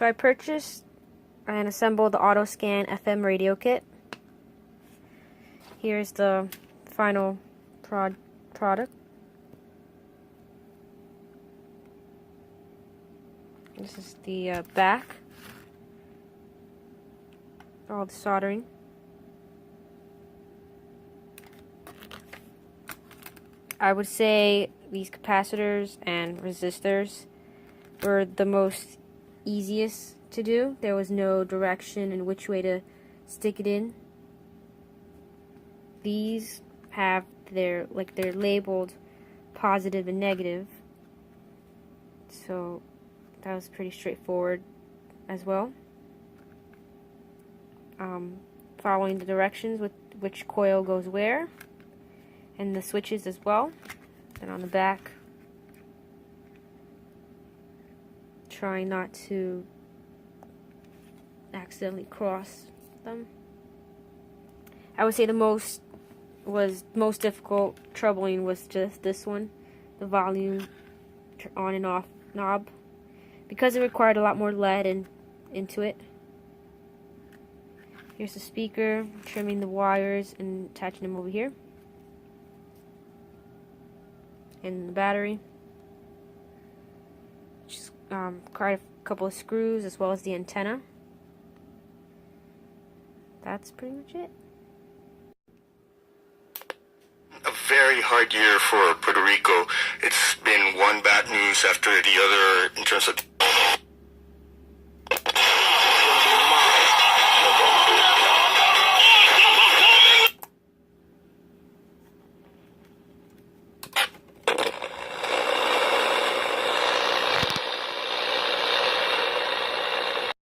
So I purchased and assembled the AutoScan FM radio kit. Here's the final product. This is the back. All the soldering. I would say these capacitors and resistors were the most easiest to do. There was no direction in which way to stick it in. These have they're labeled positive and negative, so that was pretty straightforward as well. Following the directions with which coil goes where, and the switches as well. Then on the back, trying not to accidentally cross them. I would say the most difficult troubling was just this one, the volume on and off knob, because it required a lot more lead into it. Here's the speaker, trimming the wires and attaching them over here. And the battery. Just required a couple of screws as well as the antenna. That's pretty much it. A very hard year for Puerto Rico. It's been one bad news after the other in terms of